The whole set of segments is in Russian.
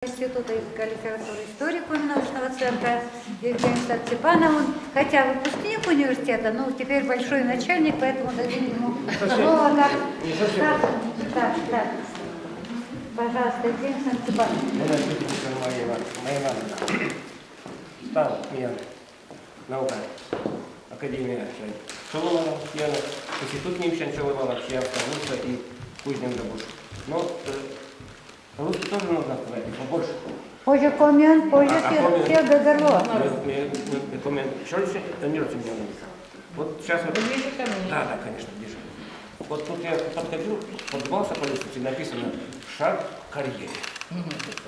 Института языка и литературы историку научного центра Евгений Степанову, хотя выпускник университета, но теперь большой начальник, поэтому дадим ему слово так. Пожалуйста, Евгений Степанович. Стал меня наука Академия Соломона, Институт Немчан Соломона, Чьявка, и Кузнем Добуш. Но русский тоже нужно сказать, побольше. Позже комен, позже все додарло. Вот сейчас вот... Да, конечно, ближе. Вот тут я подходил, подбался по лестнице, написано «Шаг к карьере».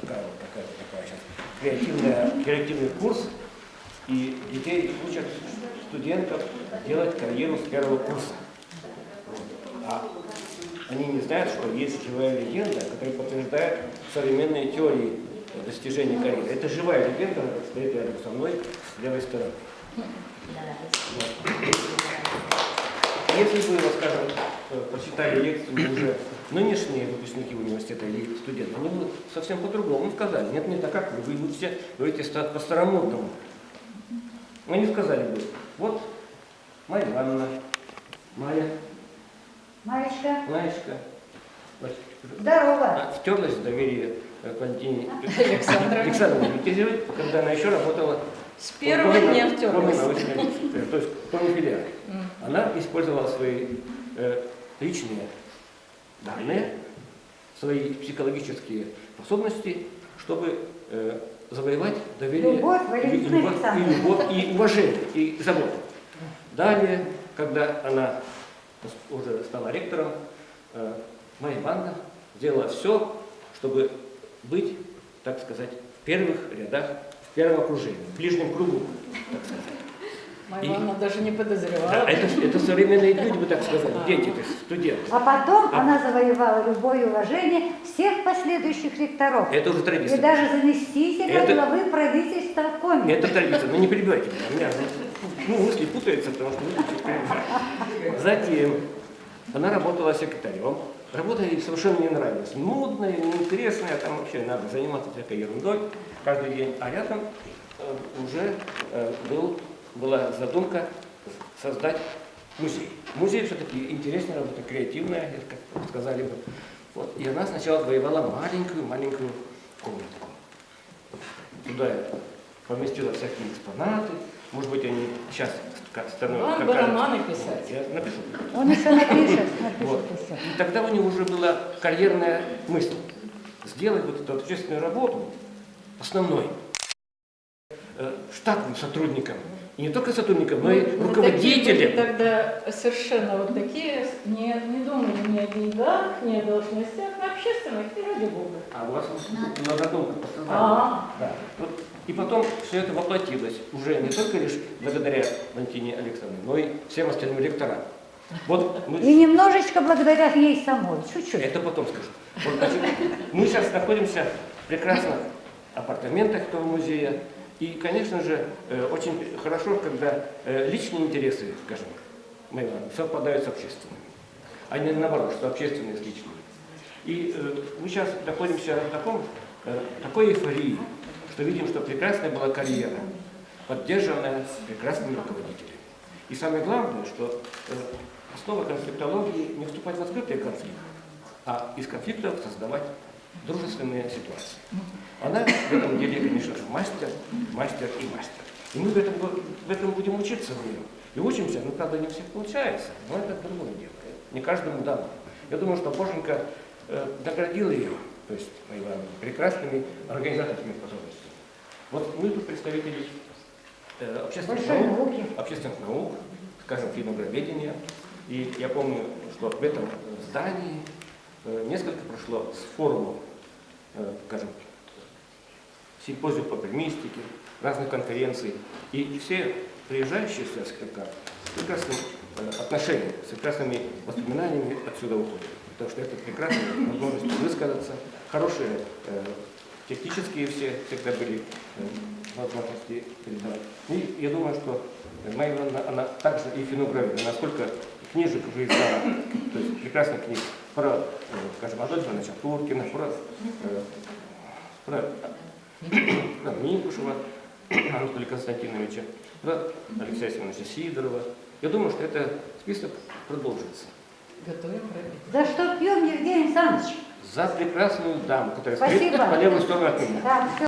Такая сейчас креативный курс, и детей учат студентов делать карьеру с первого курса. А они не знают, что есть живая легенда, которая подтверждает современные теории достижения карьеры. Это живая легенда, стоит рядом со мной с левой стороны. Если бы, скажем, прочитали лекцию уже нынешние выпускники университета или студенты, они бы совсем по-другому сказали. Нет, не так, как вы будете говорите по-старомодному. Они сказали бы, вот Марья Ивановна, Маечка. Здорово. Втерлась в доверие к Валентине Александровне Витязевой, когда она еще работала с первого дня втерлась. То есть в филиале. Она использовала свои личные данные, свои психологические способности, чтобы завоевать доверие, любовь и уважение, и заботу. Далее, когда она уже стала ректором, Майя Ивановна сделала все, чтобы быть, так сказать, в первых рядах, в первом окружении, в ближнем кругу, так сказать. Майя Ивановна даже не подозревала. Да, это современные люди, бы так сказать, дети, то есть студенты. А потом она завоевала любовь и уважение всех последующих ректоров. Это уже традиция. И даже заместителя главы правительства Коми. Это традиция, но не перебивайте меня. У меня мысли путаются, потому что вы перебиваете. Затем она работала секретарем. Работа ей совершенно не нравилась. Нудная, неинтересная, там вообще надо заниматься всякой ерундой каждый день. А рядом уже была задумка создать музей. Музей все-таки интересная работа, креативная, как сказали бы. Вот. И она сначала воевала маленькую комнатку. Туда я поместила всякие экспонаты. Может быть, они сейчас становятся... Вам бы романы писать. Я напишу. Он еще напишет Вот. И тогда у него уже была карьерная мысль. Сделать вот эту общественную работу основной, штатным сотрудникам. И не только сотрудникам, но и руководителям. Тогда совершенно вот такие не думали ни о деньгах, ни о должностях, а общественных, и ради Бога. А у вас на задумку поставили. Да. И потом все это воплотилось уже не только лишь благодаря Валентине Александровне, но и всем остальным ректорам. Вот мы... И немножечко благодаря ей самой, чуть-чуть. Это потом скажу. Вот, значит, мы сейчас находимся в прекрасных апартаментах этого музея. И, конечно же, очень хорошо, когда личные интересы, скажем, совпадают с общественными, а не наоборот, что общественные с личными. И мы сейчас находимся в такой эйфории, что видим, что прекрасная была карьера, поддержанная прекрасными руководителями. И самое главное, что основа конфликтологии не вступать в открытый конфликт, а из конфликтов создавать дружественные ситуации. Она в этом деле, конечно же, мастер. И мы в этом будем учиться в нее. И учимся, правда, не у всех получается, но это другое дело. Не каждому дано. Я думаю, что Боженька наградил ее, то есть прекрасными организаторскими способностями. Вот мы тут представители общественных наук, скажем, финограведения. И я помню, что в этом здании несколько прошло с форумов, скажем, симпозиум по примистике, разных конференций. И все приезжающие сюда с прекрасным отношением, с прекрасными воспоминаниями отсюда уходят. Потому что это прекрасная возможность высказаться, хорошие технические все всегда были возможности передавать. И я думаю, что Майя Ивановна, она также и финогравия, насколько книжек уже издала, то есть прекрасных книг про, скажем, Адольфа Туркина, про про Минкушева Анатолия Константиновича, про Алексея Семеновича Сидорова. Я думаю, что этот список продолжится. Готовим пробить. За что пьем, Евгений Александрович? За прекрасную даму, которая Спасибо. стоит по левую сторону от меня. Да, всё.